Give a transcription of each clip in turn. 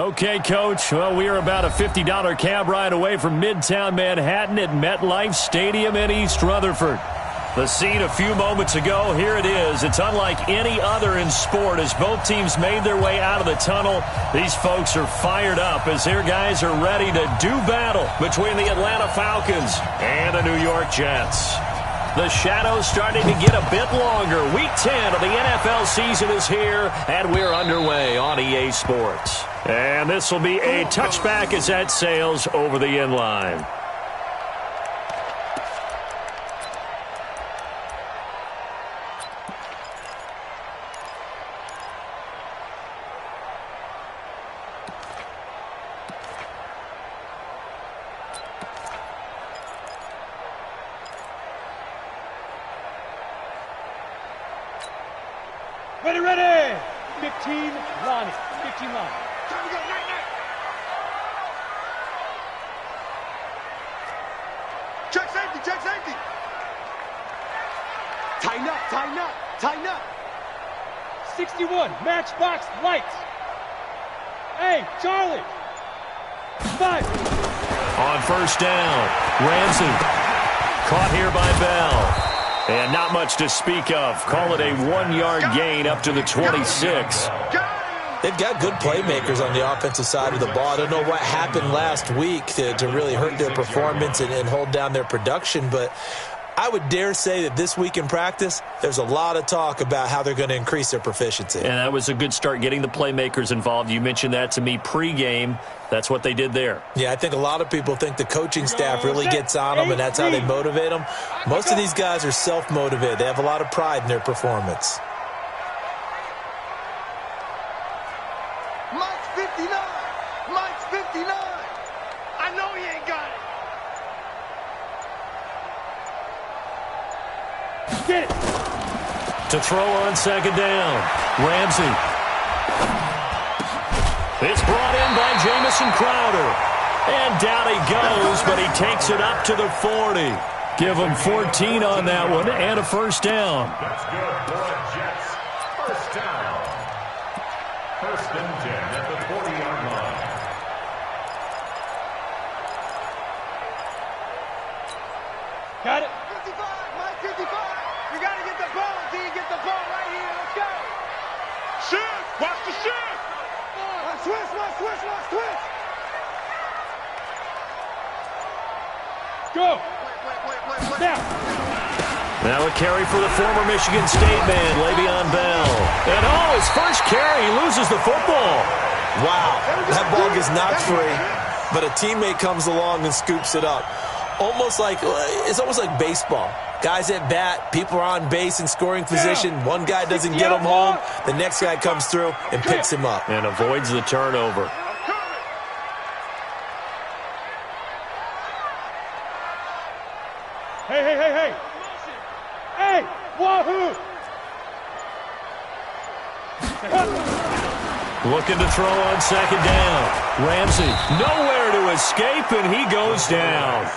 Okay, Coach. Well, we are about a $50 cab ride away from Midtown Manhattan at MetLife Stadium in East Rutherford. The scene a few moments ago, here it is. It's unlike any other in sport as both teams made their way out of the tunnel. These folks are fired up as their guys are ready to do battle between the Atlanta Falcons and the New York Jets. The shadow's starting to get a bit longer. Week 10 of the NFL season is here, and we're underway on EA Sports. And this will be a touchback as that sails over the end line. Ready! 15 line. 15 line. Time to go, night. Check safety. Tighten up. 61, matchbox lights. Hey, Charlie. 5. On first down, Ramsey. Caught here by Bell. And not much to speak of. Call it a 1-yard gain up to the 26. They've got good playmakers on the offensive side of the ball. I don't know what happened last week to really hurt their performance and hold down their production, but I would dare say that this week in practice, there's a lot of talk about how they're going to increase their proficiency. And that was a good start getting the playmakers involved. You mentioned that to me pregame. That's what they did there. Yeah, I think a lot of people think the coaching staff really gets on them, and that's how they motivate them. Most of these guys are self-motivated. They have a lot of pride in their performance. Mike's 59. I know he ain't got it. Get it. To throw on second down, Ramsey. It's brought in by Jamison Crowder. And down he goes, but he takes it up to the 40. Give him 14 on that one and a first down. That's good for the Jets. First down. First and 10 at the 40-yard line. Got it. 55, Mike 55. You got to get the ball, D. Get the ball right here. Let's go. Shoot. Watch the shoot. Switch. Go. Wait. Now a carry for the former Michigan State man, Le'Veon Bell. And his first carry, he loses the football. Wow, that ball gets knocked free, but a teammate comes along and scoops it up. It's almost like baseball. Guys at bat, people are on base in scoring position. One guy doesn't get him home. The next guy comes through and picks him up. And avoids the turnover. Hey. Hey, wahoo. Looking to throw on second down. Ramsey, nowhere to escape, and he goes down.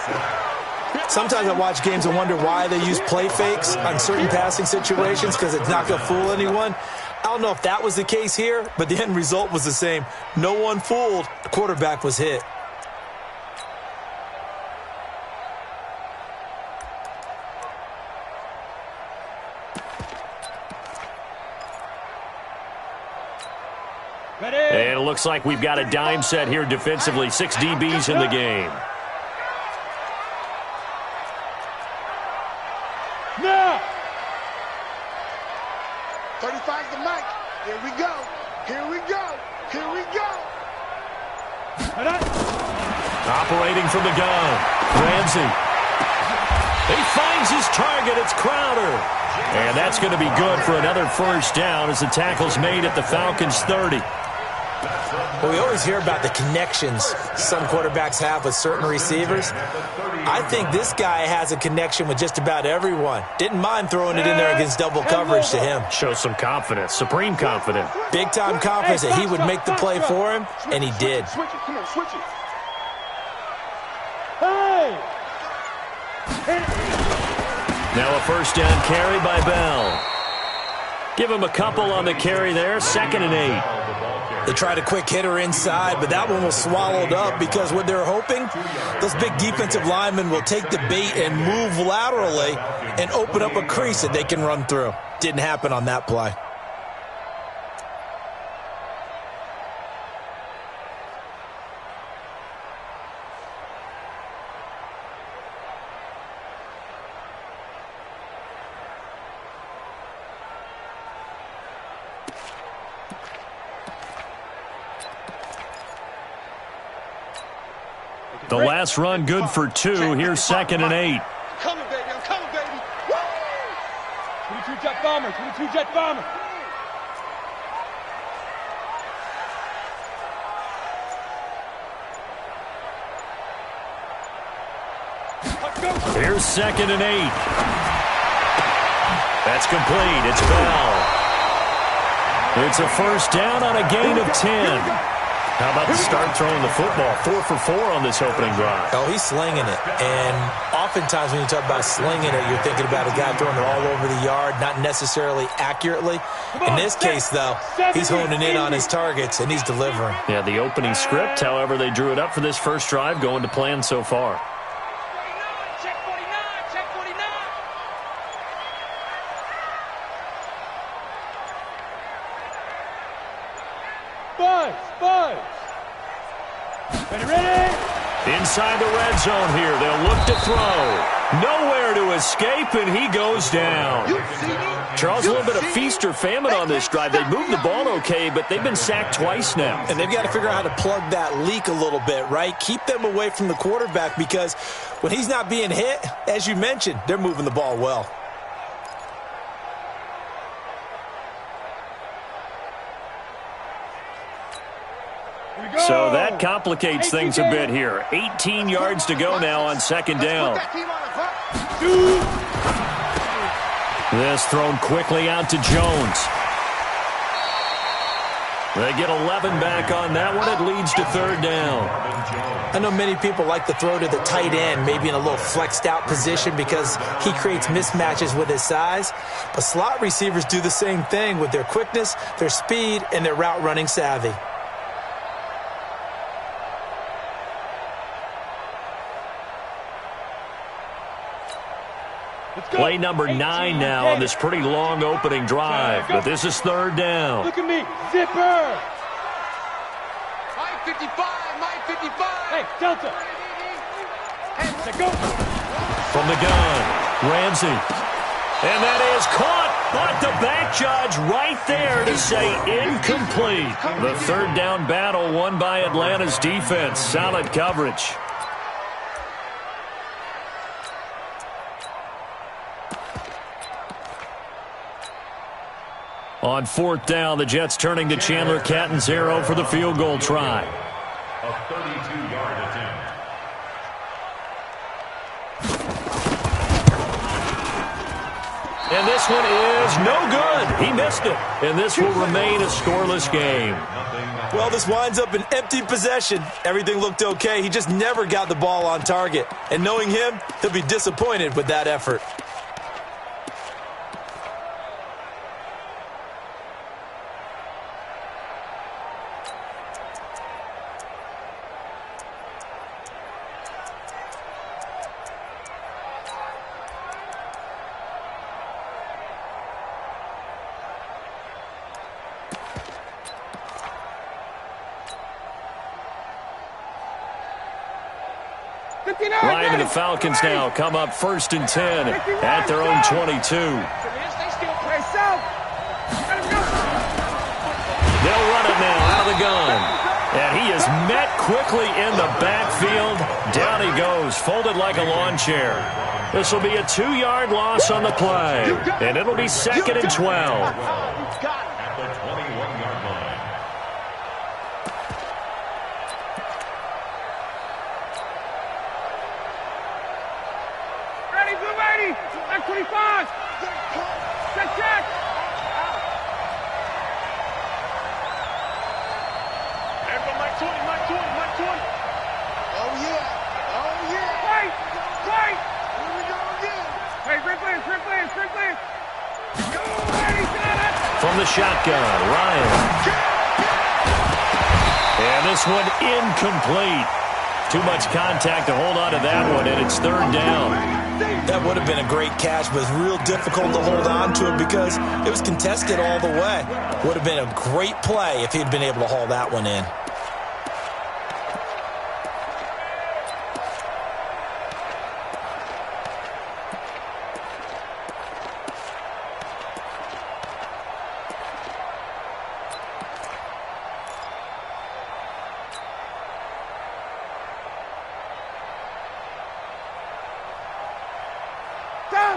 Sometimes I watch games and wonder why they use play fakes on certain passing situations because it's not going to fool anyone. I don't know if that was the case here, but the end result was the same. No one fooled. The quarterback was hit. And it looks like we've got a dime set here defensively. 6 DBs in the game. Now. 35's the mic. Here we go. Operating from the gun. Ramsey. He finds his target. It's Crowder. And that's going to be good for another first down as the tackle's made at the Falcons' 30. Well, we always hear about the connections some quarterbacks have with certain receivers. I think this guy has a connection with just about everyone. Didn't mind throwing it in there against double coverage to him. Shows some confidence, supreme confidence. Big-time confidence that he would make the play for him, and he did. Switch it. Come on, switch it. Hey! Now a first down carry by Bell. Give him a couple on the carry there, 2nd and 8. They tried a quick hitter inside, but that one was swallowed up because what they're hoping, those big defensive linemen will take the bait and move laterally and open up a crease that they can run through. Didn't happen on that play. The last run good for 2. Here's 2nd and 8. I'm coming, baby. I'm coming, baby. Woo! 22 jet bomber. 22 jet bomber. Here's 2nd and 8. That's complete. It's Bell. It's a first down on a gain of 10. How about to start throwing the football? 4 for 4 on this opening drive. Oh, he's slinging it. And oftentimes when you talk about slinging it, you're thinking about a guy throwing it all over the yard, not necessarily accurately. In this case, though, he's honing in on his targets, and he's delivering. Yeah, the opening script, however, they drew it up for this first drive, going to plan so far. Check 49. Check 49. Buzz. Ready? Inside the red zone here. They'll look to throw. Nowhere to escape, and he goes down. Charles, a little bit of feast or famine on this drive. They moved the ball okay, but they've been sacked twice now. And they've got to figure out how to plug that leak a little bit, right? Keep them away from the quarterback because when he's not being hit, as you mentioned, they're moving the ball well. So that complicates things a bit here. 18 yards to go now on 2nd down. This thrown quickly out to Jones. They get 11 back on that one. It leads to 3rd down. I know many people like to throw to the tight end, maybe in a little flexed out position because he creates mismatches with his size. But slot receivers do the same thing with their quickness, their speed, and their route running savvy. Play number 9 now on this pretty long opening drive, but this is 3rd down. Look at me, zipper. Mike 55, Mike 55. Hey, Delta. Hey, go. From the gun, Ramsey. And that is caught, but the back judge right there to say incomplete. The 3rd down battle won by Atlanta's defense. Solid coverage. On 4th down, the Jets turning to Chandler Catanzaro for the field goal try. A 32-yard attempt. And this one is no good. He missed it. And this will remain a scoreless game. Well, this winds up an empty possession. Everything looked okay. He just never got the ball on target. And knowing him, he'll be disappointed with that effort. Ryan and the Falcons now come up 1st and 10 at their own 22. They'll run it now out of the gun. And he is met quickly in the backfield. Down he goes, folded like a lawn chair. This will be a 2-yard loss on the play. And it'll be 2nd and 12. At the 21-yard line. Ready, blue 80. Back 25. Check. Everyone, Mike 20. Oh, yeah. Right. Here we go again. Hey, sprint play. Go, 80, got it. from the shotgun. Ryan. And this one incomplete. Too much contact to hold on to that one, and it's third down. That would have been a great catch, but it's real difficult to hold on to it because it was contested all the way. Would have been a great play if he'd been able to haul that one in.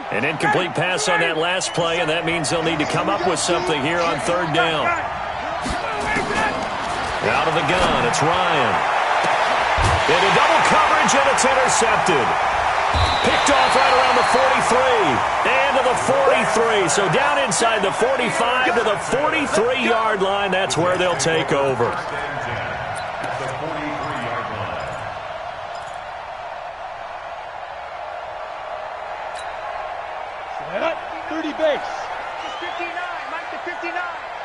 An incomplete pass on that last play, and that means they'll need to come up with something here on third down. Out of the gun, it's Ryan. Into double coverage, and it's intercepted. Picked off right around the 43. And to the 43. So down inside the 45 to the 43-yard line. That's where they'll take over. 30 base. 59, Mike to 59.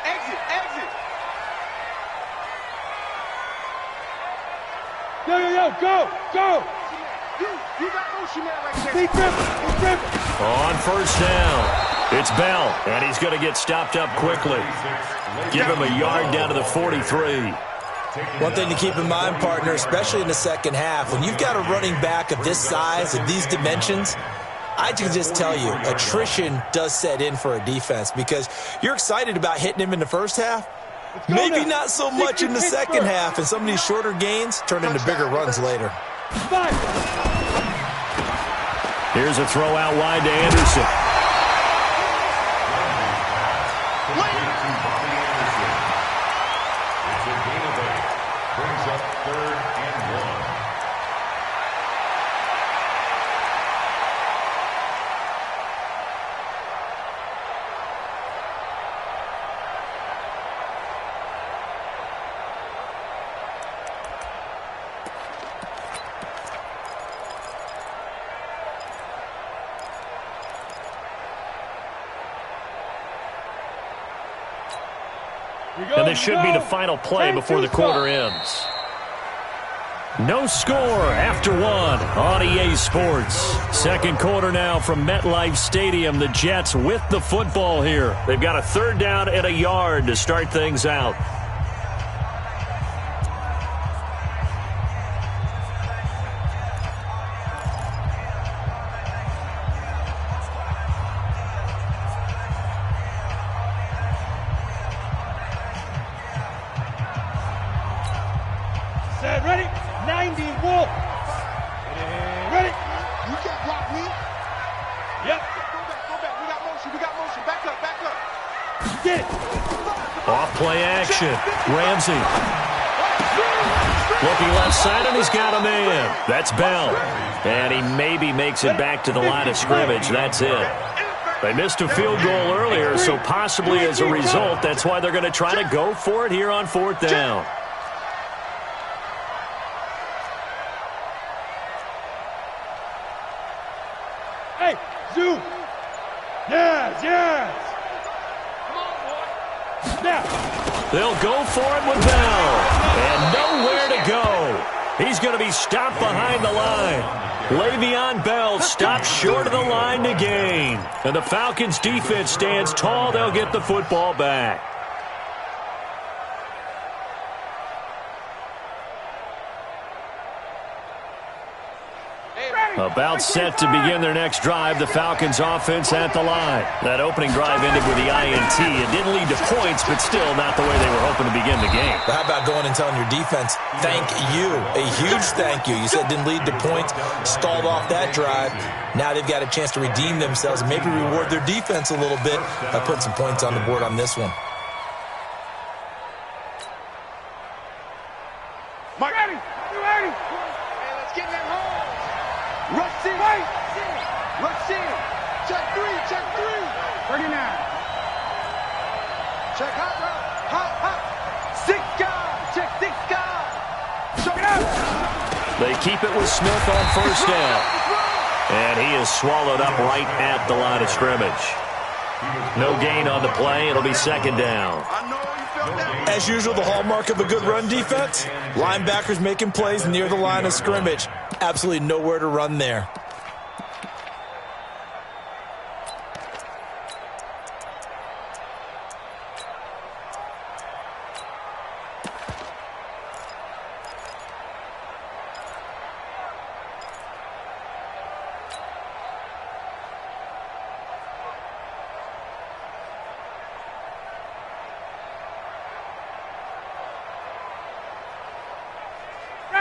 Exit, exit. Yo, go, go. You got motion man right there. Be driven. On first down, it's Bell, and he's going to get stopped up quickly. Give him a yard down to the 43. One thing to keep in mind, partner, especially in the second half, when you've got a running back of this size, of these dimensions, I can just tell you, attrition does set in for a defense because you're excited about hitting him in the first half. Maybe not so much in the second half, and some of these shorter gains turn into bigger runs later. Here's a throw out wide to Anderson. It's a gain of 8. Brings up 3rd and 1. And this should be the final play before the quarter ends. No score after one on EA Sports. Second quarter now from MetLife Stadium. The Jets with the football here. They've got a third down and a yard to start things out. Ready? 90 Wolf. Ready? You can't block me. Yep. Go back. We got motion. Back up. Get it. Off play action. Ramsey. Looking left side, and he's got a man. That's Bell. And he maybe makes it back to the line of scrimmage. That's it. They missed a field goal earlier, so possibly as a result, that's why they're going to try to go for it here on fourth down. Hey, Zoo. Yes. Come on, boy. Now. They'll go for it with Bell. And nowhere to go. He's going to be stopped behind the line. Le'Veon Bell stopped short of the line to gain. And the Falcons' defense stands tall. They'll get the football back. About set to begin their next drive, the Falcons offense at the line. That opening drive ended with the INT. It didn't lead to points, but still not the way they were hoping to begin the game. But how about going and telling your defense, thank you, a huge thank you. You said it didn't lead to points, stalled off that drive. Now they've got a chance to redeem themselves and maybe reward their defense a little bit by putting some points on the board on this one. Mike, ready? You ready? Hey, let's get that home. Rush in. Rush in. Check three. 39. Check hot. 6 guys. Check 6 guys. Check it out. They keep it with Smith on first down. And he is swallowed up right at the line of scrimmage. No gain on the play. It'll be second down. As usual, the hallmark of a good run defense, linebackers making plays near the line of scrimmage. Absolutely nowhere to run there.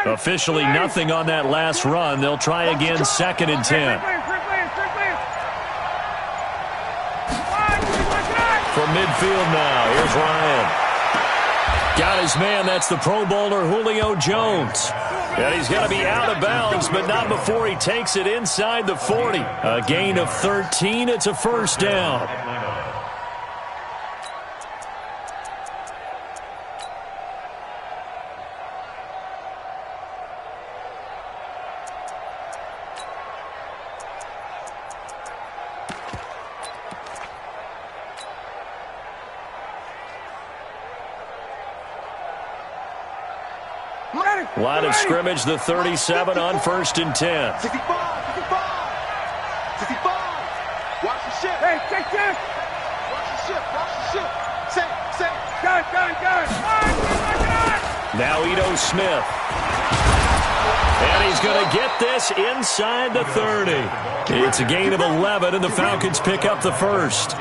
Officially nothing on that last run. They'll try again, second and 10. From midfield now, here's Ryan. Got his man, that's the Pro Bowler Julio Jones. And he's got to be out of bounds, but not before he takes it inside the 40. A gain of 13, it's a first down. Line of scrimmage, the 37 on first and 10. 65. Watch the ship. Hey, check. Watch the ship. Say. Gun. Now Ito Smith. And he's going to get this inside the 30. It's a gain of 11, and the Falcons pick up the first.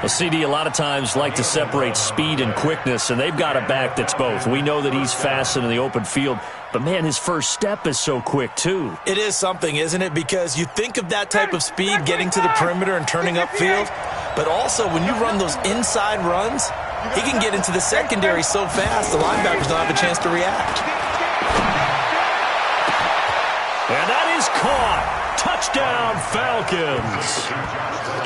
A CD a lot of times like to separate speed and quickness, and they've got a back that's both. We know that he's fast in the open field, but, man, his first step is so quick, too. It is something, isn't it? Because you think of that type of speed getting to the perimeter and turning upfield, but also when you run those inside runs, he can get into the secondary so fast the linebackers don't have a chance to react. And that is caught. Touchdown, Falcons.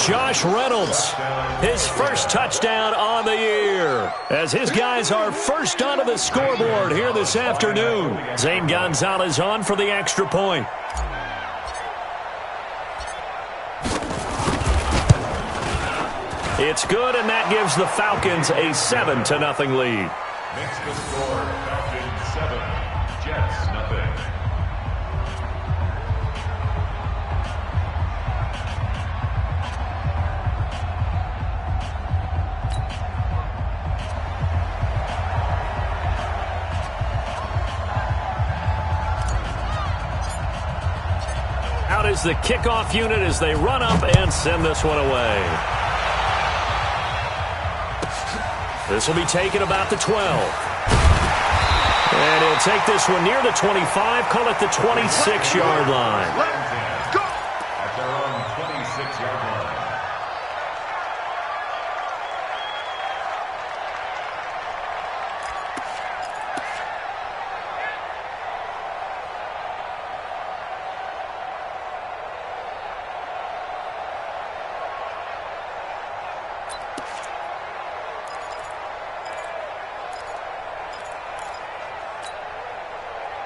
Josh Reynolds, his first touchdown on the year, as his guys are first onto the scoreboard here this afternoon. Zane Gonzalez on for the extra point. It's good, and that gives the Falcons a 7-0 lead. Makes the score Falcons 7, Jets nothing. Out is the kickoff unit as they run up and send this one away. This will be taken about the 12. And he'll take this one near the 25, call it the 26-yard line. At their own 26-yard line.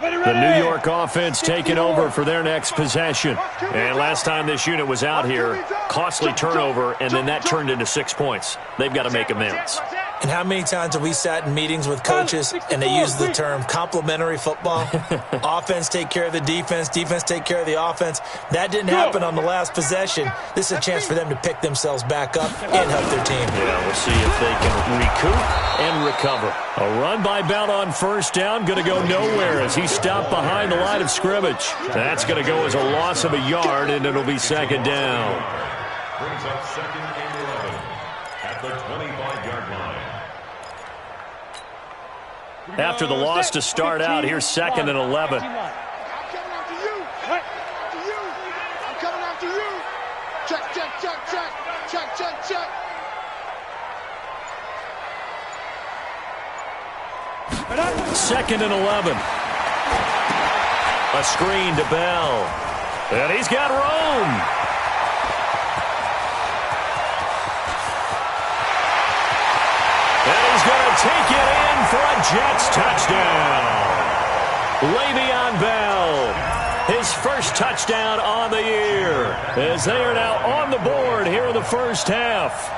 The New York offense taking over for their next possession. And last time this unit was out here, costly turnover, and then that turned into 6 points. They've got to make amends. And how many times have we sat in meetings with coaches and they use the term complementary football? Offense take care of the defense, defense take care of the offense. That didn't happen on the last possession. This is a chance for them to pick themselves back up and help their team. Yeah, we'll see if they can recoup and recover. A run by Bell on first down, going to go nowhere as he stopped behind the line of scrimmage. That's going to go as a loss of a yard, and it'll be second down. Brings up second and 11 at the 25-yard line. After the loss to start out, here's second and 11. I'm coming after you. After you. I'm coming after you. Check. Second and 11. A screen to Bell. And he's got Rome. And he's going to take it in for a Jets touchdown. Le'Veon Bell. his first touchdown on the year, as they are now on the board here in the first half.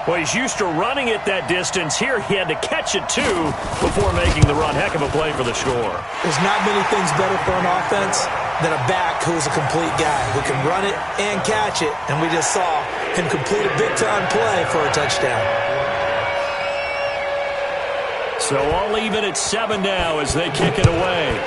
Well, he's used to running it that distance. Here he had to catch it, too, before making the run. Heck of a play for the score. There's not many things better for an offense than a back who's a complete guy who can run it and catch it. And we just saw him complete a big-time play for a touchdown. So all even at 7 now as they kick it away.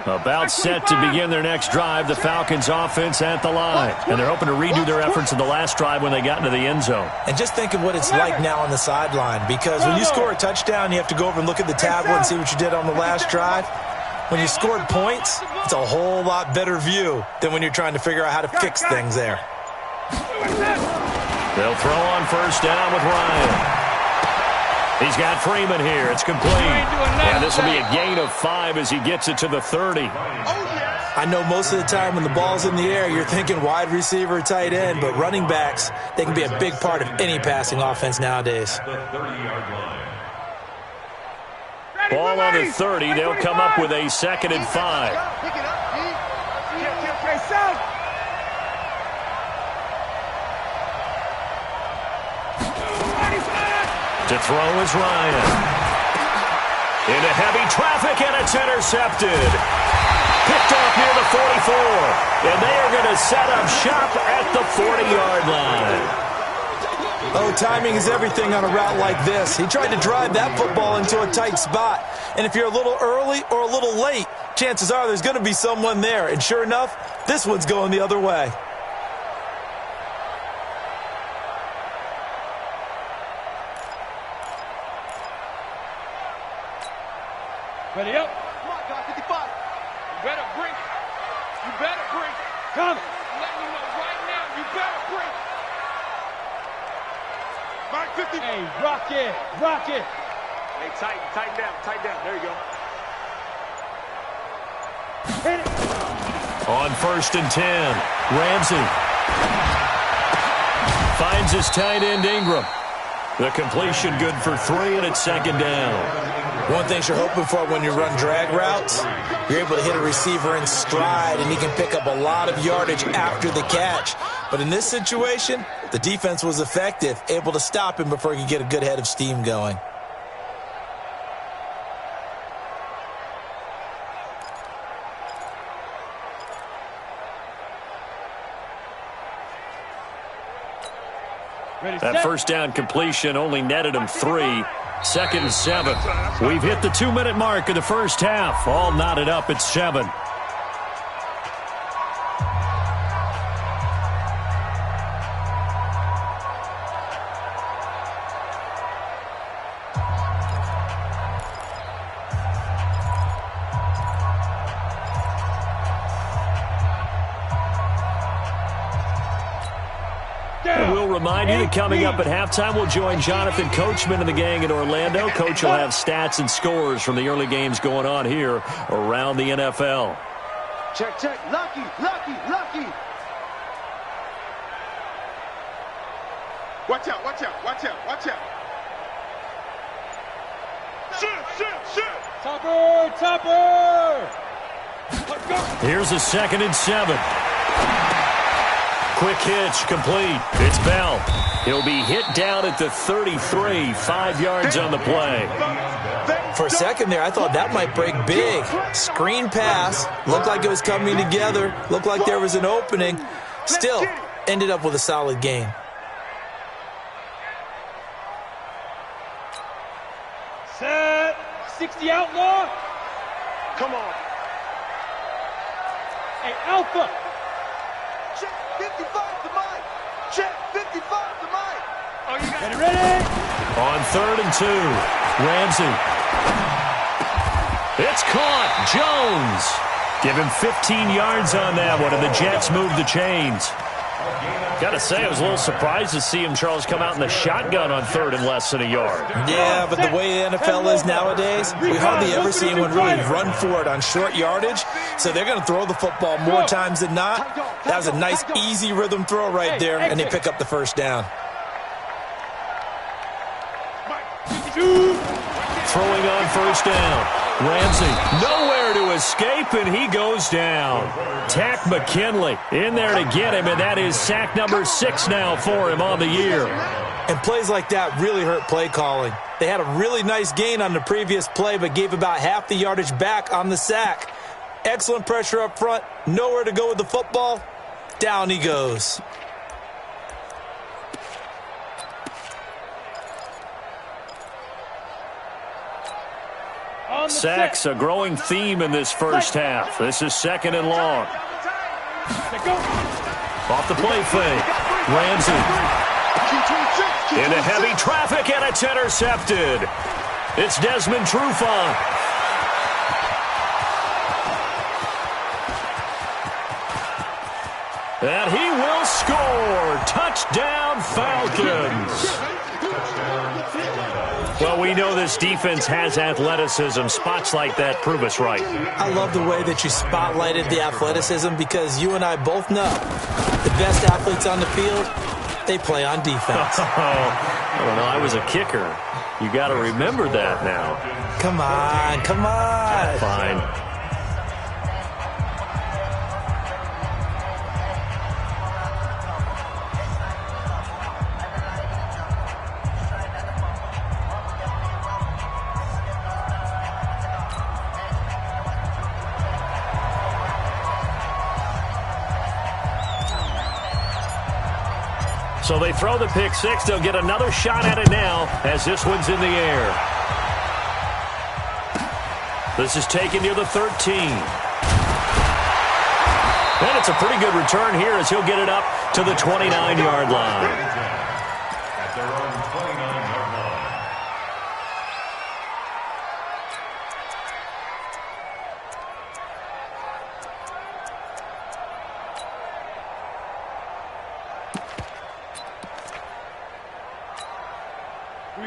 About set to begin their next drive, the Falcons offense at the line. And they're hoping to redo their efforts in the last drive when they got into the end zone. And just think of what it's like now on the sideline, because when you score a touchdown, you have to go over and look at the tablet and see what you did on the last drive. When you scored points, it's a whole lot better view than when you're trying to figure out how to fix things there. They'll throw on first down with Ryan. He's got Freeman here. It's complete. And this will be a gain of 5 as he gets it to the 30. I know most of the time when the ball's in the air, you're thinking wide receiver, tight end, but running backs, they can be a big part of any passing offense nowadays. Ball on the 30. They'll come up with a 2nd and 5. To throw is Ryan. Into heavy traffic, and it's intercepted. Picked off near the 44. And they are going to set up shop at the 40-yard line. Oh, timing is everything on a route like this. He tried to drive that football into a tight spot. And if you're a little early or a little late, chances are there's going to be someone there. And sure enough, this one's going the other way. Ready up. Come on, God, 55. You better bring it. You better bring it. Come. Let me know right now. You better bring it. Mark 50. Hey, rock it. Rock it. Hey, tighten down. Tighten down. There you go. Hit it. On 1st and 10, Ramsey finds his tight end Ingram. The completion good for 3, and it's 2nd down. One thing you're hoping for when you run drag routes, you're able to hit a receiver in stride, and he can pick up a lot of yardage after the catch. But in this situation, the defense was effective, able to stop him before he could get a good head of steam going. That first down completion only netted him 3. 2nd and 7. We've hit the 2-minute mark of the first half. All knotted up at 7. We'll remind you that coming up at halftime, we'll join Jonathan Coachman and the gang in Orlando. Coach will have stats and scores from the early games going on here around the NFL. Check, check. Lucky, lucky, lucky. Watch out, watch out, watch out, watch out. Shoot. Topper, topper. Let's go. Here's a 2nd and 7. Quick hitch, complete. It's Bell. He'll be hit down at the 33, 5 yards on the play. For a second there, I thought that might break big. Screen pass. Looked like it was coming together. Looked like there was an opening. Still, ended up with a solid gain. Set. 60 outlaw. Come on. Hey, Alpha. Check 55 to mine. Check 55 to mine. Oh, you got it ready. On 3rd and 2, Ramsey. It's caught. Jones. Give him 15 yards on that one, and the Jets move the chains. Got to say, I was a little surprised to see him, Charles, come out in the shotgun on 3rd and less than a yard. Yeah, but the way the NFL is nowadays, we hardly ever see anyone really run for it on short yardage, so they're going to throw the football more times than not. That was a nice, easy rhythm throw right there, and they pick up the first down. Throwing on first down. Ramsey nowhere to escape, and he goes down. Tack McKinley in there to get him, and that is sack number 6 now for him on the year. And plays like that really hurt play calling. They had a really nice gain on the previous play, but gave about half the yardage back on the sack. Excellent pressure up front, nowhere to go with the football. Down he goes. Sacks, a growing theme in this first half. This is 2nd and long. Off the play fake. Ramsey. Into heavy traffic, and it's intercepted. It's Desmond Trufant. And he will score. Touchdown, Falcons. Well, we know this defense has athleticism. Spots like that prove us right. I love the way that you spotlighted the athleticism, because you and I both know the best athletes on the field, they play on defense. I don't know. I was a kicker. You got to remember that now. Come on, come on. Fine. So they throw the pick 6. They'll get another shot at it now as this one's in the air. This is taken near the 13. And it's a pretty good return here as he'll get it up to the 29-yard line. At their own 29-yard line.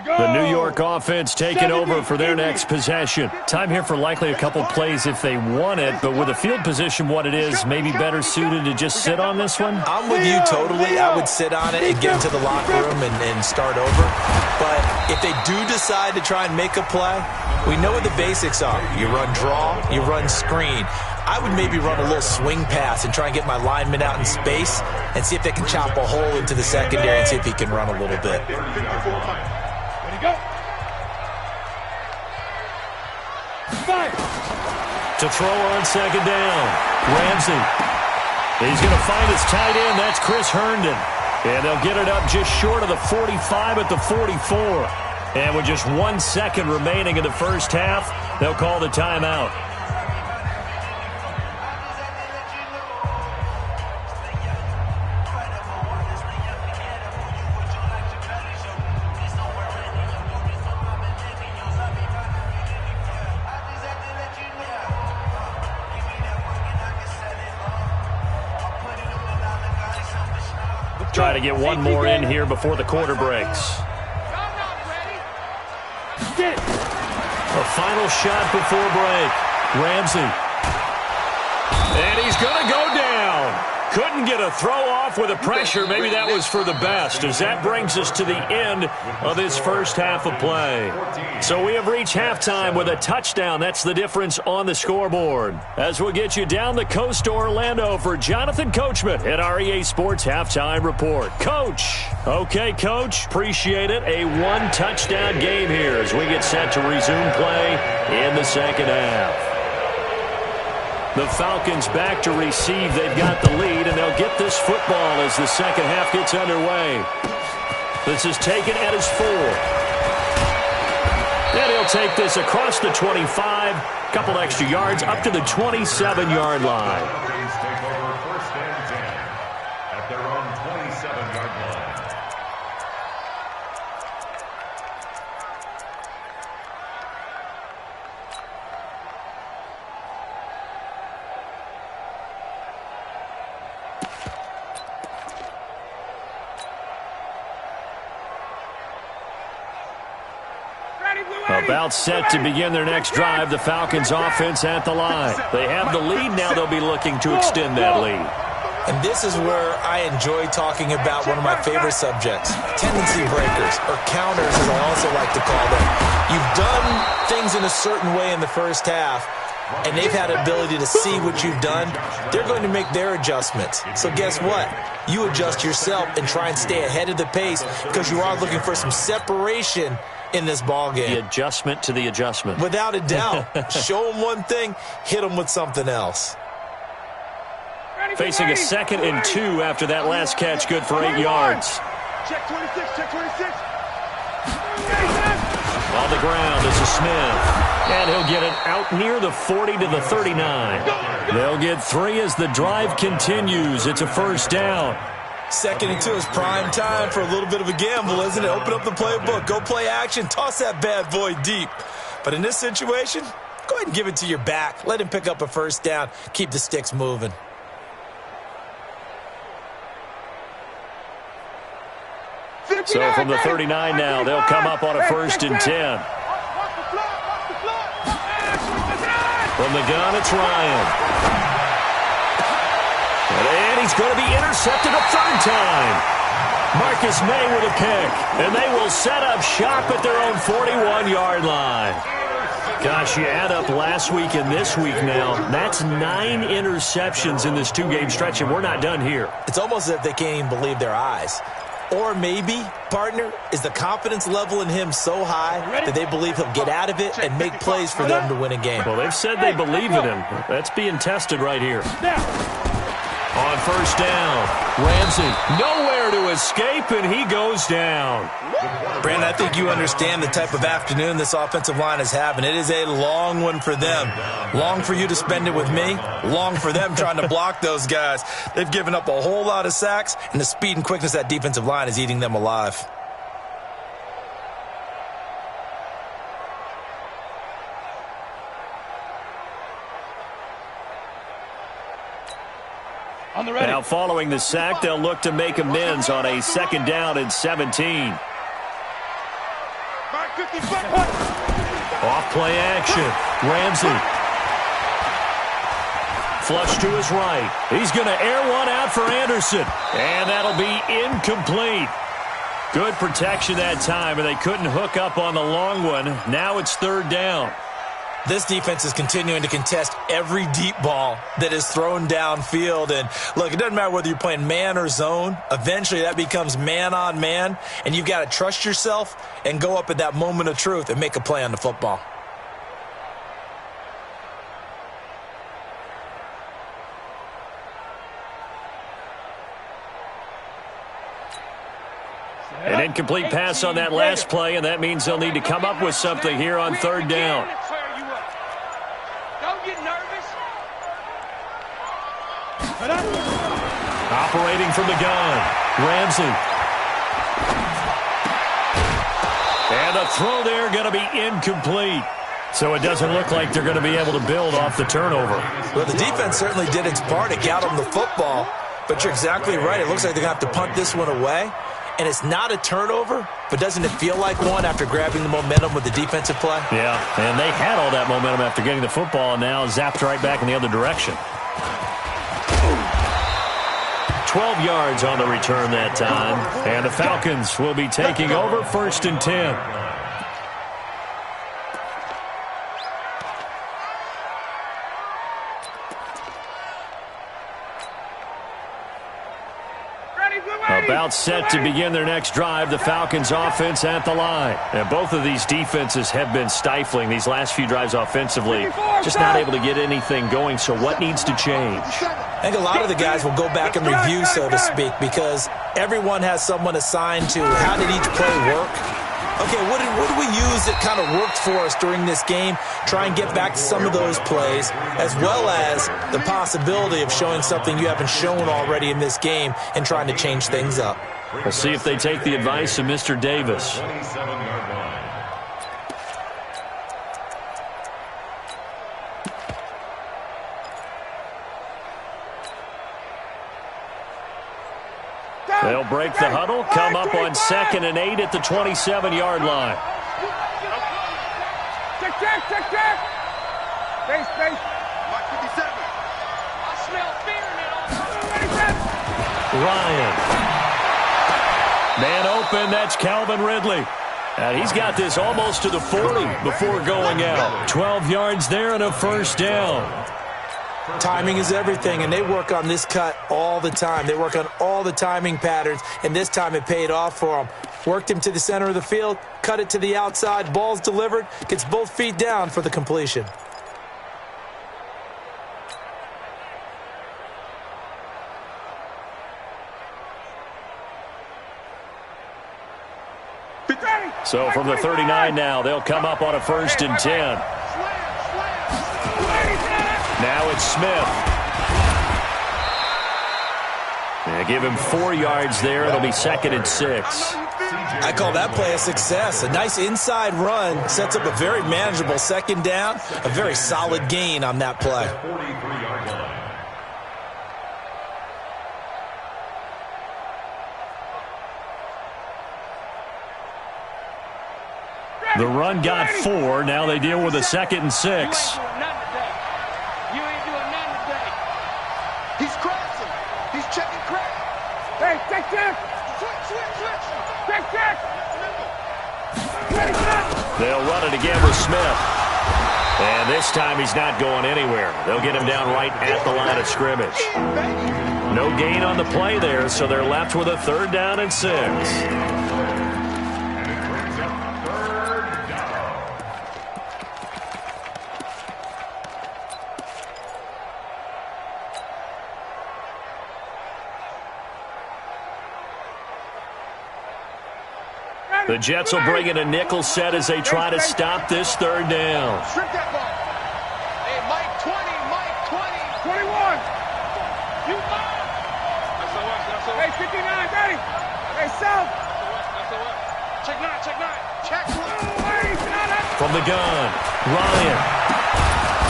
The New York offense taking over for their next possession. Time here for likely a couple plays if they want it, but with the field position what it is, maybe better suited to just sit on this one? I'm with you totally. I would sit on it and get into the locker room and start over. But if they do decide to try and make a play, we know what the basics are. You run draw, you run screen. I would maybe run a little swing pass and try and get my lineman out in space and see if they can chop a hole into the secondary and see if he can run a little bit. To throw on second down, Ramsey. He's going to find his tight end. That's Chris Herndon. And they'll get it up just short of the 45 at the 44. And with just 1 second remaining in the first half, they'll call the timeout. Try to get one more in here before the quarter breaks. A final shot before break. Ramsey. And he's going to go down. Couldn't get a throw off with the pressure. Maybe that was for the best, as that brings us to the end of this first half of play. So we have reached halftime with a touchdown. That's the difference on the scoreboard. As we'll get you down the coast to Orlando for Jonathan Coachman at our EA Sports Halftime Report. Coach. Okay, Coach. Appreciate it. A one-touchdown game here as we get set to resume play in the second half. The Falcons back to receive. They've got the lead, and they'll get this football as the second half gets underway. This is taken at his 4. And he'll take this across the 25, couple extra yards, up to the 27-yard line. Falcons take over first and 10 at their own 27-yard line. About set to begin their next drive, the Falcons offense at the line. They have the lead now. They'll be looking to extend that lead. And this is where I enjoy talking about one of my favorite subjects, tendency breakers, or counters as I also like to call them. You've done things in a certain way in the first half, and they've had the ability to see what you've done. They're going to make their adjustments. So guess what? You adjust yourself and try and stay ahead of the pace because you are looking for some separation in this ball game. The adjustment to the adjustment. Without a doubt. Show them one thing, hit them with something else. Facing a 2nd and 2 after that last catch, good for 8 yards. Check 26, check 26. On the ground is a Smith. And he'll get it out near the 40 to the 39. They'll get 3 as the drive continues. It's a first down. 2nd and 2 is prime time for a little bit of a gamble, isn't it? Open up the playbook, go play action, toss that bad boy deep. But in this situation, go ahead and give it to your back. Let him pick up a first down. Keep the sticks moving. So from the 39 now, they'll come up on a 1st and 10. From the gun, it's Ryan. And he's going to be intercepted a 3rd time. Marcus May with a pick. And they will set up shop at their own 41-yard line. Gosh, you add up last week and this week now. That's 9 interceptions in this 2-game stretch, and we're not done here. It's almost as if they can't even believe their eyes. Or maybe, partner, is the confidence level in him so high that they believe he'll get out of it and make plays for them to win a game. Well, they've said they believe in him. That's being tested right here. On 1st down, Ramsey nowhere to escape, and he goes down. Brandon, I think you understand the type of afternoon this offensive line is having. It is a long one for them. Long for you to spend it with me. Long for them trying to block those guys. They've given up a whole lot of sacks, and the speed and quickness of that defensive line is eating them alive. Now following the sack, they'll look to make amends on a 2nd down and 17. Off play action. Ramsey. Flush to his right. He's going to air one out for Anderson. And that'll be incomplete. Good protection that time, and they couldn't hook up on the long one. Now it's 3rd down. This defense is continuing to contest every deep ball that is thrown downfield. And, look, it doesn't matter whether you're playing man or zone. Eventually that becomes man on man, and you've got to trust yourself and go up at that moment of truth and make a play on the football. An incomplete pass on that last play, and that means they'll need to come up with something here on 3rd down. Operating from the gun, Ramsey. And a throw there going to be incomplete. So it doesn't look like they're going to be able to build off the turnover. Well, the defense certainly did its part to get them the football. But you're exactly right. It looks like they're going to have to punt this one away. And it's not a turnover, but doesn't it feel like one after grabbing the momentum with the defensive play? Yeah, and they had all that momentum after getting the football, and now zapped right back in the other direction. 12 yards on the return that time. And the Falcons will be taking over 1st and 10. About set to begin their next drive, the Falcons offense at the line. And both of these defenses have been stifling these last few drives offensively. Just not able to get anything going, so what needs to change? I think a lot of the guys will go back and review, so to speak, because everyone has someone assigned to how did each play work. Okay, what did we use that kind of worked for us during this game? Try and get back to some of those plays, as well as the possibility of showing something you haven't shown already in this game and trying to change things up. We'll see if they take the advice of Mr. Davis. 27-yard line. They'll break the huddle, come up on 2nd and 8 at the 27-yard line. Check. Space. Mark 57. I smell fear now. Ryan. Man open, that's Calvin Ridley. And he's got this almost to the 40 before going out. 12 yards there and a first down. Timing is everything, and they work on this cut all the time. They work on all the timing patterns, and this time it paid off for them. Worked him to the center of the field, cut it to the outside, ball's delivered, gets both feet down for the completion. So from the 39 now, they'll come up on a 1st and 10. Now it's Smith. Yeah, give him 4 yards there. It'll be 2nd and 6. I call that play a success. A nice inside run sets up a very manageable 2nd down. A very solid gain on that play. The run got 4. Now they deal with a 2nd and 6. You ain't doing nothing today. He's crossing. He's checking crack. Hey, check. Switch. Check. They'll run it again with Smith. And this time he's not going anywhere. They'll get him down right at the line of scrimmage. No gain on the play there, so they're left with a 3rd down and 6. The Jets will bring in a nickel set as they try to stop this 3rd down. Strip that ball. Hey, Mike 20. 21. You ball. That's the what. Hey, 59, ready. Hey, South. That's the what. Check 9. Check 1. From the gun, Ryan.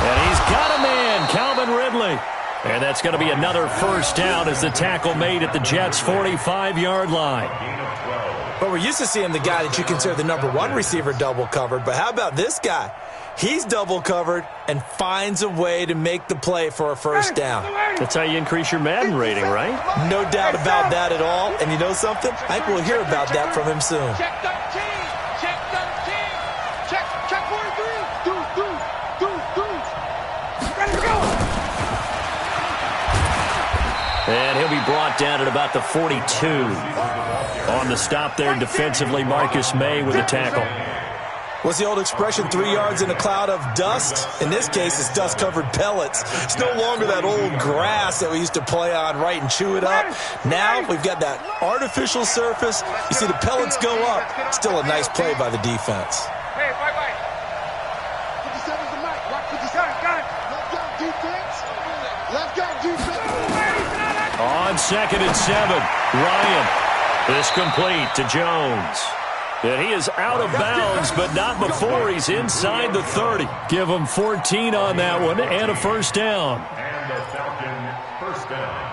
And he's got a man, Calvin Ridley. And that's going to be another 1st down as the tackle made at the Jets' 45-yard line. But we're used to seeing the guy that you consider the #1 receiver double covered. But how about this guy? He's double covered and finds a way to make the play for a 1st down. That's how you increase your Madden rating, right? No doubt about that at all. And you know something? I think we'll hear about that from him soon. Check 13. Check 43. Dude. Ready to go. And he'll be brought down at about the 42. On the stop there defensively, Marcus May with a tackle. What's the old expression, 3 yards in a cloud of dust? In this case, it's dust-covered pellets. It's no longer that old grass that we used to play on, right, and chew it up. Now we've got that artificial surface. You see the pellets go up. Still a nice play by the defense. Hey, right. 57's the mic. Rock 57. Got it. Let's go, defense. On 2nd and 7, Ryan. This complete to Jones. And he is out of bounds, but not before he's inside the 30. Give him 14 on that one and a 1st down. And the Falcon 1st down.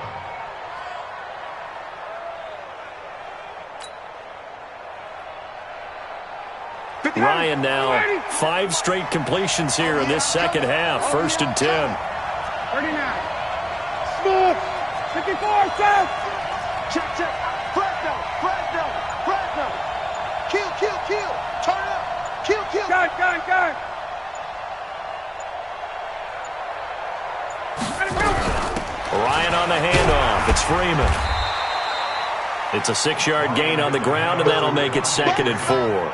Ryan now 5 straight completions here in this 2nd half. 1st and 10. 39. Smooth. 54, South. Check. Fresno. Kill. Turn up. Kill. Gun. Ryan on the handoff. It's Freeman. It's a 6-yard gain on the ground, and that'll make it 2nd and 4.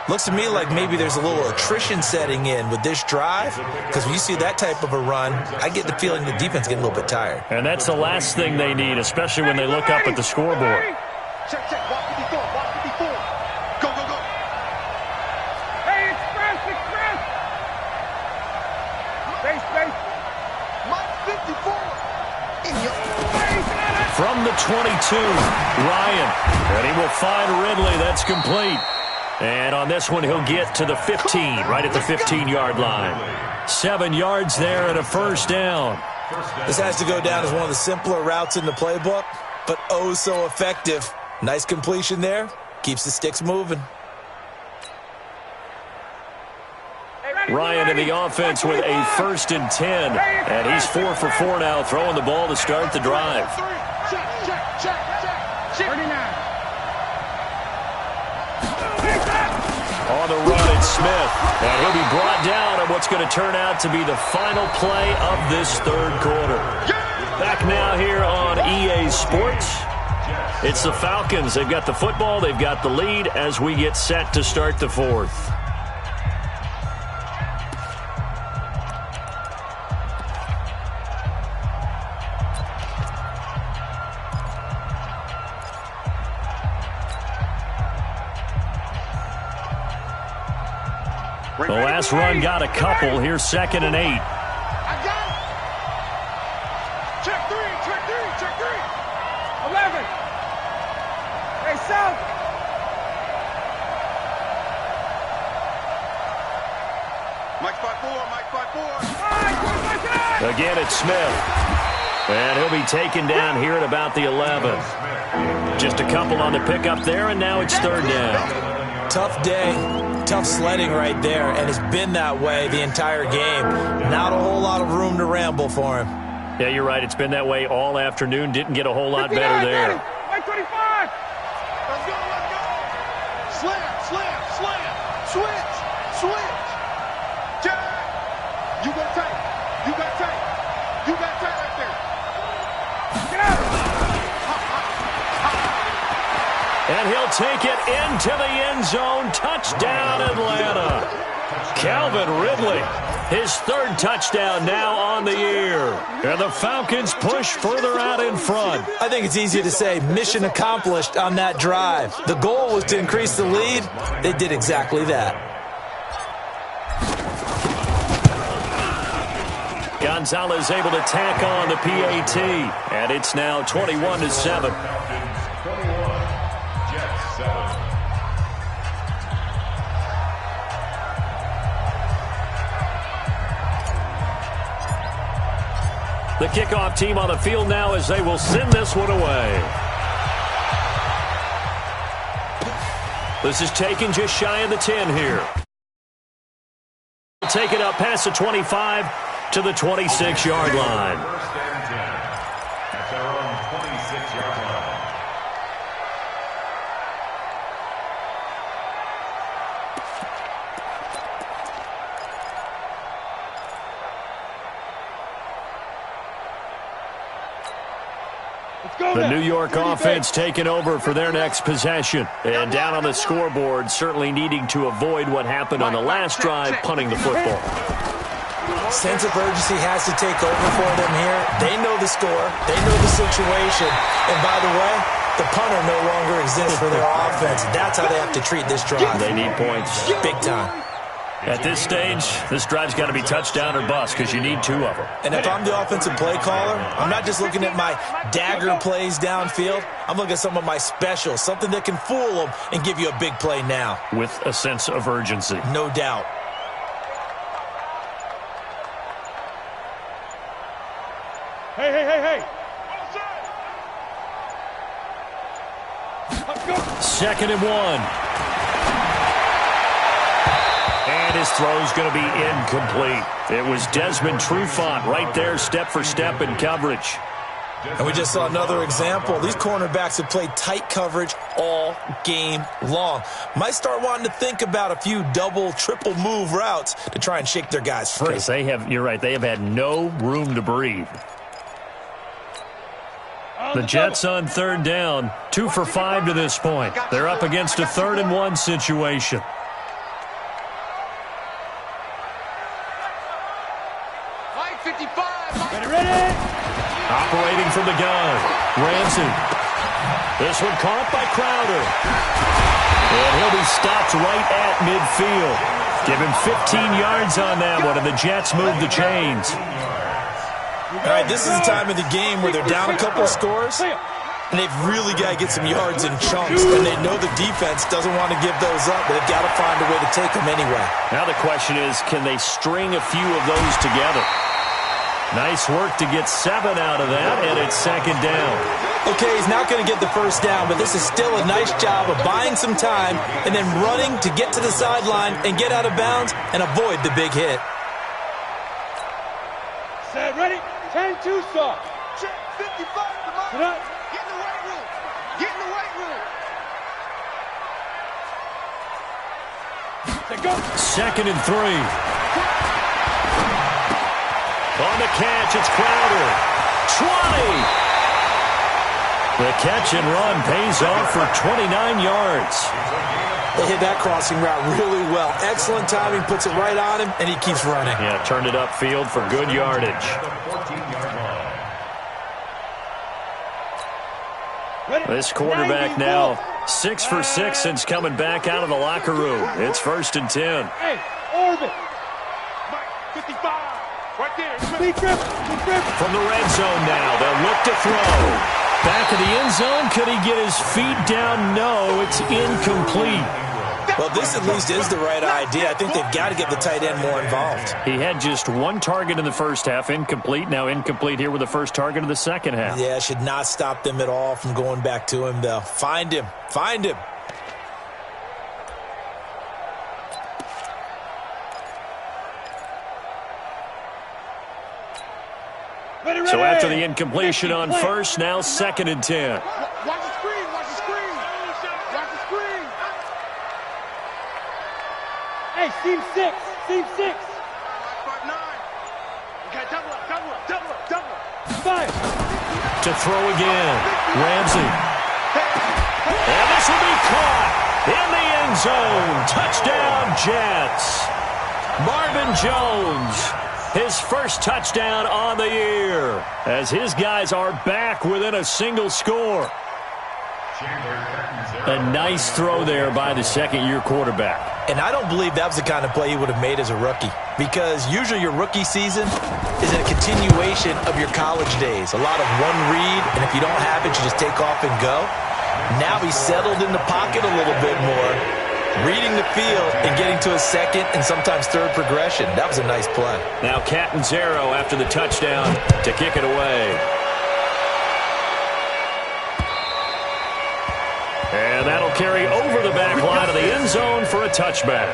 Looks to me like maybe there's a little attrition setting in with this drive, because when you see that type of a run, I get the feeling the defense is getting a little bit tired. And that's the last thing they need, especially when they look up at the scoreboard. Check. Walk 54. Go. Hey, express. Space. Mike 54. In your face. From the 22, Ryan. And he will find Ridley. That's complete. And on this one, he'll get to the 15, right at the 15-yard line. 7 yards there and a 1st down. This has to go down as one of the simpler routes in the playbook, but oh so effective. Nice completion there. Keeps the sticks moving. Ryan in the offense with a 1st and 10. And he's 4 for 4 now, throwing the ball to start the drive. On the run, it's Smith. And he'll be brought down on what's going to turn out to be the final play of this 3rd quarter. Back now here on EA Sports. It's the Falcons. They've got the football. They've got the lead as we get set to start the 4th. The last run got a couple. Here's 2nd and 8. I got it. Check 3, check 3, check 3. 11. Hey, South. Mike 5-4, Mike 5-4. Again, it's Smith. And he'll be taken down here at about the 11. Just a couple on the pickup there, and now it's 3rd down. Tough day. Tough sledding right there, and it's been that way the entire game. Not a whole lot of room to ramble for him. Yeah, you're right. It's been that way all afternoon. Didn't get a whole lot better there. Mike 25. Let's go, let's go. Slam, slam, slam. Switch, switch. Jack. You got tight. You got tight. You got tight right there. Get out. And he'll take it into the end zone. Touchdown, Atlanta. Calvin Ridley, his 3rd touchdown now on the year. And the Falcons push further out in front. I think it's easy to say mission accomplished on that drive. The goal was to increase the lead. They did exactly that. Gonzalez able to tack on the PAT. And it's now 21-7. The kickoff team on the field now as they will send this one away. This is taken just shy of the 10 here. Take it up past the 25 to the 26-yard line. First and 10 at their own 26-yard line. The New York offense taking over for their next possession. And down on the scoreboard, certainly needing to avoid what happened on the last drive, punting the football. Sense of urgency has to take over for them here. They know the score. They know the situation. And by the way, the punter no longer exists for their offense. That's how they have to treat this drive. They need points. Big time. At this stage, this drive's got to be touchdown or bust because you need 2 of them. And if I'm the offensive play caller, I'm not just looking at my dagger plays downfield. I'm looking at some of my specials, something that can fool them and give you a big play now. With a sense of urgency. No doubt. Hey, hey, hey, hey. Let's go. 2nd and 1. And his throw's going to be incomplete. It was Desmond Trufant right there, step for step in coverage. And we just saw another example. These cornerbacks have played tight coverage all game long. Might start wanting to think about a few double, triple move routes to try and shake their guys free. Because you're right, they have had no room to breathe. The Jets on 3rd down, 2 for 5 to this point. They're up against a 3rd and 1 situation. Operating from the gun, Ramsey. This one caught by Crowder. And he'll be stopped right at midfield. Give him 15 yards on that one, and the Jets move the chains. All right, this is the time of the game where they're down a couple of scores, and they've really got to get some yards in chunks, and they know the defense doesn't want to give those up, but they've got to find a way to take them anyway. Now the question is, can they string a few of those together? Nice work to get 7 out of that, and it's 2nd down. Okay, he's not going to get the first down, but this is still a nice job of buying some time and then running to get to the sideline and get out of bounds and avoid the big hit. Set, ready? 10-2 start. Check 55, come on. Get in the weight room. Get in the weight room. Go. 2nd and 3. On the catch, it's Crowder. 20. The catch and run pays off for 29 yards. They hit that crossing route really well. Excellent timing, puts it right on him, and he keeps running. Yeah, turned it upfield for good yardage. This quarterback now 6 for 6 since coming back out of the locker room. It's 1st and 10. Hey, orbit. 55. Right there. From the red zone now, they'll look to throw. Back of the end zone, could he get his feet down? No, it's incomplete. Well, this at least is the right idea. I think they've got to get the tight end more involved. He had just 1 target in the first half, incomplete. Now incomplete here with the first target of the second half. Yeah, should not stop them at all from going back to him, though. Find him. Find him. So after the incompletion on first, now 2nd and 10. Watch the screen. Watch the screen. Watch the screen. Hey, seam 6. Seam 6. 5-9. Okay, double up. 5. To throw again. Ramsey. And this will be caught in the end zone. Touchdown, Jets. Marvin Jones. His first touchdown on the year as his guys are back within a single score. A nice throw there by the second-year quarterback. And I don't believe that was the kind of play he would have made as a rookie, because usually your rookie season is a continuation of your college days. A lot of one read, and if you don't have it, you just take off and go. Now he's settled in the pocket a little bit more, reading the field and getting to a second and sometimes third progression. That was a nice play. Now Catanzaro after the touchdown to kick it away. And that'll carry over the back line of the end zone for a touchback.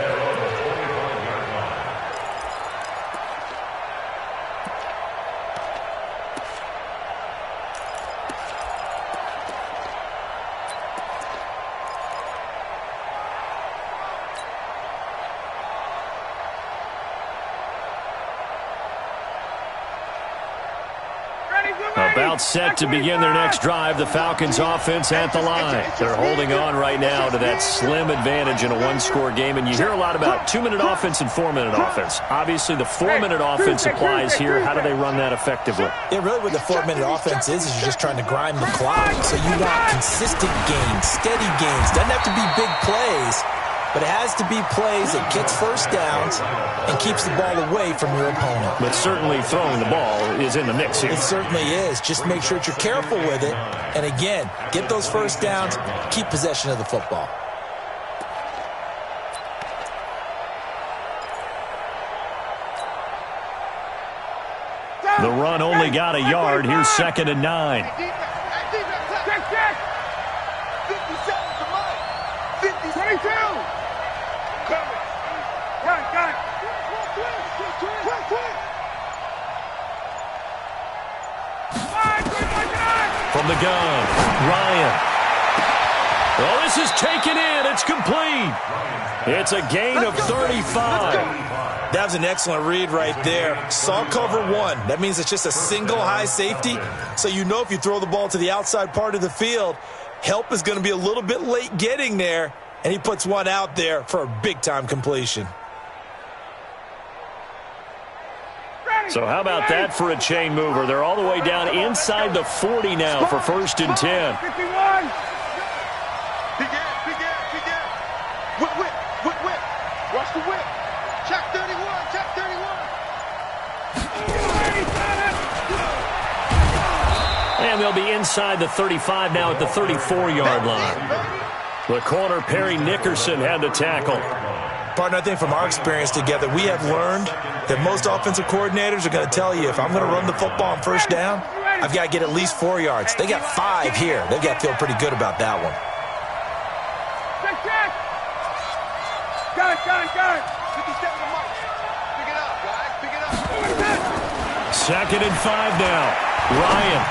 About set to begin their next drive, the Falcons offense at the line. They're holding on right now to that slim advantage in a one-score game, and you hear a lot about 2-minute offense and 4-minute offense. Obviously, the 4-minute offense applies here. How do they run that effectively? Yeah, really what the 4-minute offense is you're just trying to grind the clock. So you want consistent gains, steady gains. Doesn't have to be big plays, but it has to be plays that gets first downs and keeps the ball away from your opponent. But certainly throwing the ball is in the mix here. It certainly is. Just make sure that you're careful with it. And again, get those first downs, keep possession of the football. The run only got a yard. Here's 2nd and 9. From the gun, Ryan. Well, this is taken in. It's complete. It's a gain of 35. That was an excellent read right there. Saw cover 1. That means it's just a single high safety. So you know if you throw the ball to the outside part of the field, help is going to be a little bit late getting there. And he puts one out there for a big-time completion. So how about that for a chain mover? They're all the way down inside the 40 now for 1st and 10. 51. Big ass. Whip. Watch the whip. Check 31. And they'll be inside the 35 now at the 34-yard line. The corner, Perry Nickerson, had the tackle. Partner, I think from our experience together, we have learned that most offensive coordinators are going to tell you, if I'm going to run the football on first down, I've got to get at least 4 yards. They got 5 here. They've got to feel pretty good about that one. Gun. 57 to Mike. Pick it up, guys. Pick it up. 2nd and 5 now. Ryan.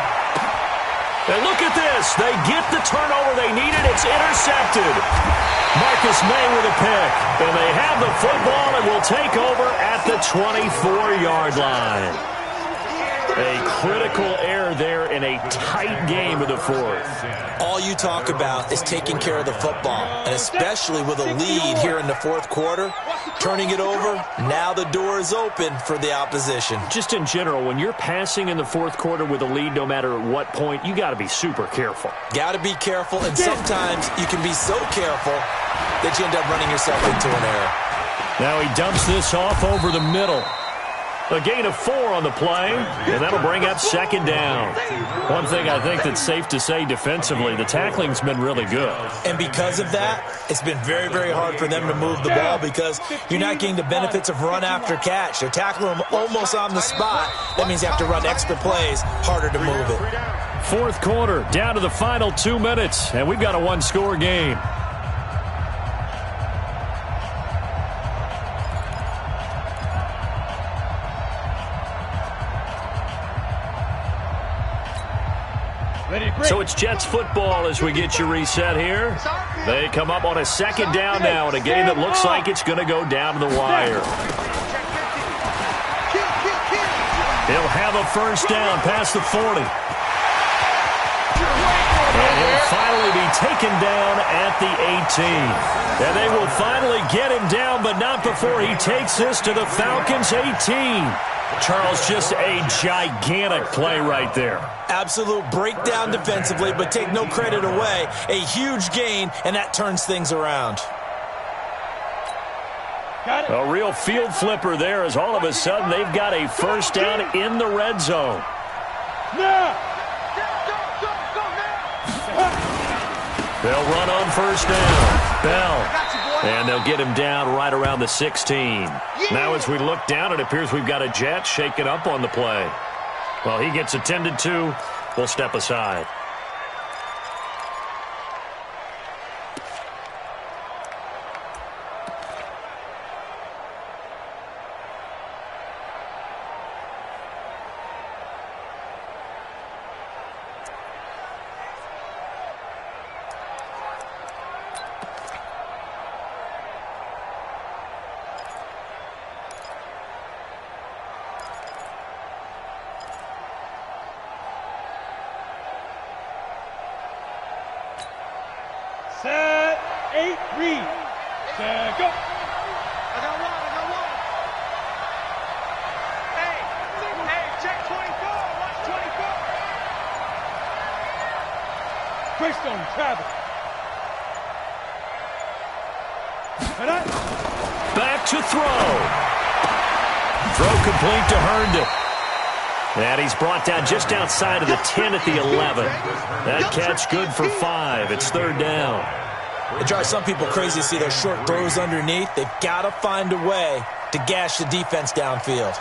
And look at this. They get the turnover they needed. It's intercepted. Marcus May with a pick. And they have the football and will take over at the 24-yard line. A critical error there in a tight game of the 4th. All you talk about is taking care of the football, and especially with a lead here in the 4th quarter, turning it over, now the door is open for the opposition. Just in general, when you're passing in the 4th quarter with a lead, no matter at what point, you got to be super careful. Got to be careful, and sometimes you can be so careful that you end up running yourself into an error. Now he dumps this off over the middle. A gain of 4 on the play, and that'll bring up 2nd down. One thing I think that's safe to say defensively, the tackling's been really good. And because of that, it's been very, very hard for them to move the ball because you're not getting the benefits of run after catch. They're tackling them almost on the spot. That means you have to run extra plays, harder to move it. 4th quarter, down to the final 2 minutes, and we've got a one-score game. So it's Jets football as we get you reset here. They come up on a 2nd down now in a game that looks like it's going to go down to the wire. He'll have a 1st down past the 40. And he'll finally be taken down at the 18. And they will finally get him down, but not before he takes this to the Falcons' 18. Charles, just a gigantic play right there. Absolute breakdown defensively, but take no credit away. A huge gain, and that turns things around. A real field flipper there as all of a sudden they've got a 1st down in the red zone. They'll run on 1st down. Bell. And they'll get him down right around the 16. Now as we look down, it appears we've got a Jet shaken up on the play. Well, he gets attended to. We'll step aside. Set, 8, read. Set, go. I got one. Hey, check 24. Watch 24. Greystone, travel. Back to throw. Throw complete to Herndon. And he's brought down just outside of the 10 at the 11. That catch good for 5. It's 3rd down. It drives some people crazy to see those short throws underneath. They've got to find a way to gash the defense downfield.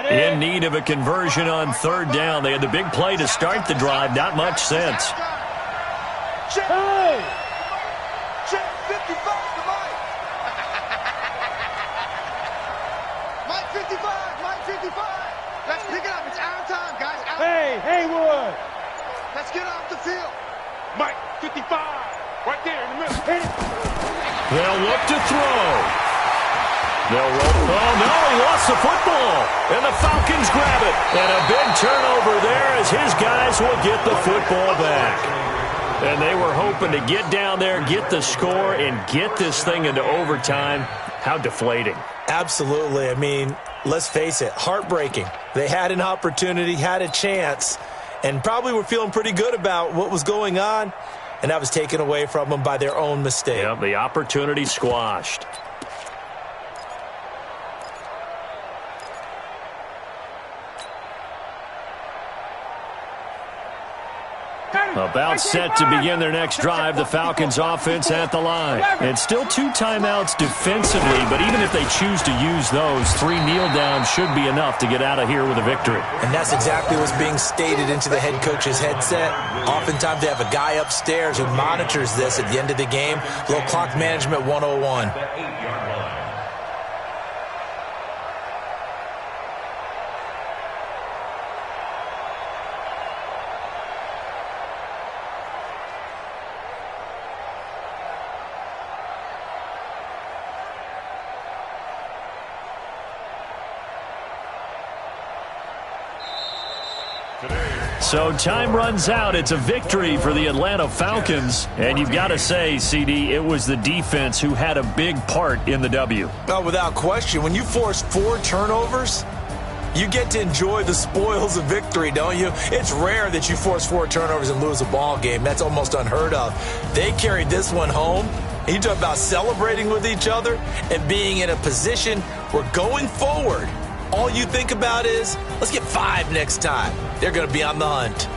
In need of a conversion on 3rd down. They had the big play to start the drive. Not much sense. Check 55 to Mike. Mike 55. Let's pick it up. It's our time, guys. Hey, Haywood. Let's get off the field. Mike 55. Right there in the middle. Hit it. They'll look to throw. They'll roll. Oh, no, he lost the football. And the Falcons grab it. And a big turnover there as his guys will get the football back. And they were hoping to get down there, get the score, and get this thing into overtime. How deflating. Absolutely. I mean, let's face it, heartbreaking. They had an opportunity, had a chance, and probably were feeling pretty good about what was going on, and that was taken away from them by their own mistake. Yep, the opportunity squashed. About set to begin their next drive, the Falcons offense at the line. And still 2 timeouts defensively, but even if they choose to use those, 3 kneel downs should be enough to get out of here with a victory. And that's exactly what's being stated into the head coach's headset. Oftentimes they have a guy upstairs who monitors this at the end of the game. Little clock management 101. So time runs out. It's a victory for the Atlanta Falcons. And you've got to say, CD, it was the defense who had a big part in the W. Oh, without question. When you force 4 turnovers, you get to enjoy the spoils of victory, don't you? It's rare that you force 4 turnovers and lose a ball game. That's almost unheard of. They carried this one home. You talk about celebrating with each other and being in a position where going forward, all you think about is, let's get 5 next time. They're going to be on the hunt.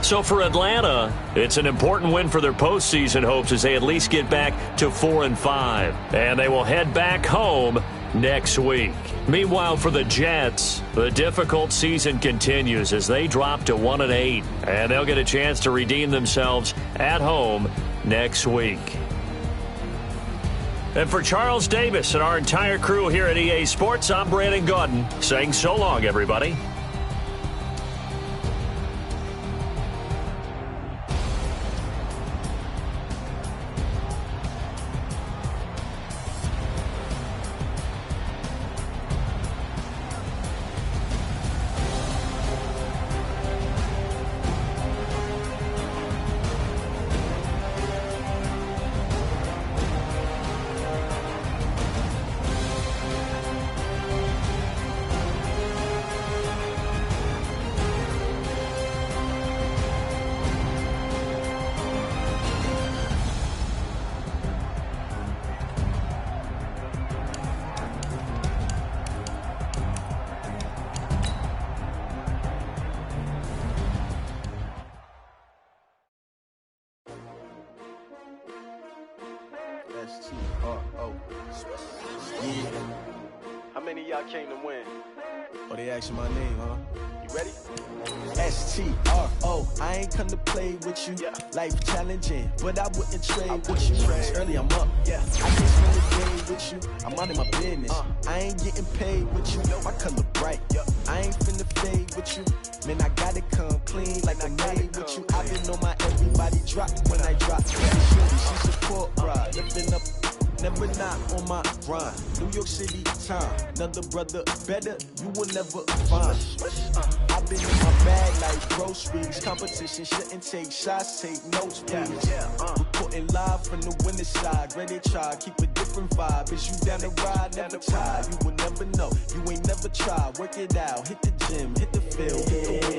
So for Atlanta, it's an important win for their postseason hopes as they at least get back to 4-5. And they will head back home next week. Meanwhile, for the Jets, the difficult season continues as they drop to 1-8. And they'll get a chance to redeem themselves at home next week. And for Charles Davis and our entire crew here at EA Sports, I'm Brandon Gaudin saying so long, everybody. S-T-R-O. Yeah. How many of y'all came to win? Oh, they asking my name, huh? You ready? S-T-R-O. I ain't come to play with you. Yeah. Life challenging, but I wouldn't trade with you. It's early, I'm up. Yeah. I can't spend a day with you. I'm out of my business. I ain't getting paid with you. My color bright. I ain't finna fade with you. Man, I gotta come clean like I made with you. I've been on my everybody drop when I drop. She support ride, lifting up. Never not on my grind. New York City time. Another brother better, you will never find. I've been in my bag like groceries. Competition shouldn't take shots, take notes, please. Reporting live from the winning side. Ready to try, keep a different vibe. Is you down the ride, never tired. You will never know, you ain't never tried. Work it out, hit the gym, hit the field.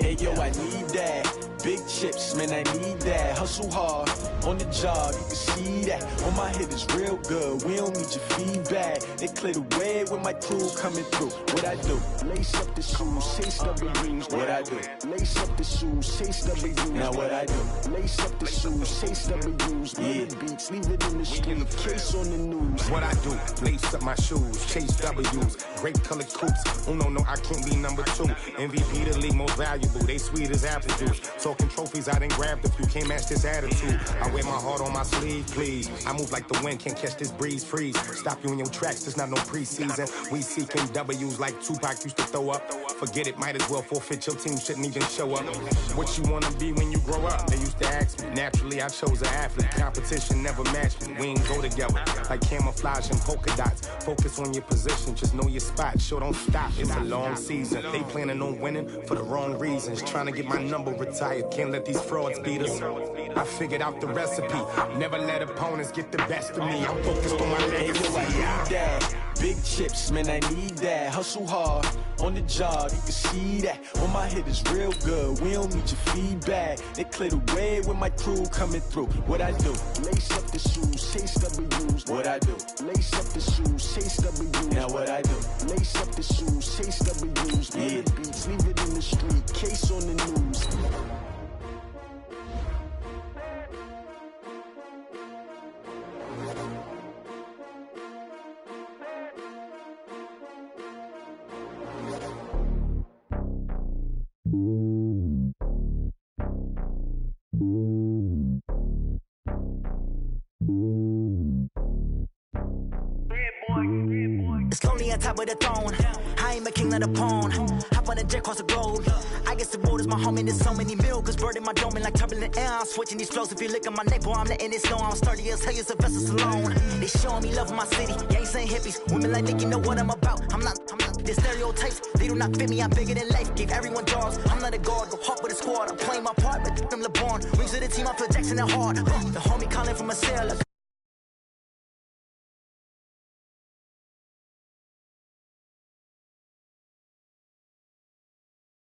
Hey yo, I need that. Big chips, man, I need that. Hustle hard, on the job, you can see that. On my head is real good. We don't need your feedback. They clear the way with my crew coming through. What I do? Lace up the shoes, chase W's. What I do? Lace up the shoes, chase W's. Now what I do? Lace up the shoes, chase W's. Yeah, beats, leave it in the street, case on the news. What I do? Lace up my shoes, chase W's. Grape colored coops. Oh no, I can't be number 2. MVP the league most valuable. They sweet as apple juice. Talking trophies, I done grabbed a few. Can't match this attitude. I wear my heart on my sleeve, please. I move like the wind, can't catch this breeze. Freeze, stop you in your tracks, there's not no preseason. We seeking W's like Tupac used to throw up. Forget it, might as well forfeit, your team shouldn't even show up. What you wanna be when you grow up? They used to ask me, naturally I chose an athlete. Competition never matched me, we ain't go together. Like camouflage and polka dots. Focus on your position, just know your spot. Sure, don't stop, it's a long season. They planning on winning for the wrong reasons. Trying to get my number retired, can't let these frauds beat us. I figured out the recipe, never let opponents get the best of me. I'm focused on my legacy. I need that. Big chips, man, I need that. Hustle hard, on the job, you can see that. On my head is real good, we don't need your feedback. They clear the way with my crew coming through. What I do? Lace up the shoes, chase W's. What I do? Lace up the shoes, chase W's. Now what I do? Lace up the shoes, chase W's. Yeah, beats, leave it in the street, case on the news. Slowly on top of the throne. I am a king of the pawn. Hop on a jet across the globe. I guess the world is my home and there's so many milk. Bird in my dome and like turbulent air. I'm switching these flows. If you look at my neck, boy, I'm letting it snow. I'm sturdy as hell, it's a vessel alone. They showing me love in my city. Gangs ain't hippies. Women like Nick, you know what I'm about. I'm not the stereotypes. They do not fit me. I'm bigger than life. Gave everyone jobs. I'm not a guard. Go hard with a squad. I'm playing my part, but them LeBron. Rings to the team. I feel Jackson and hard. The homie calling from a cell.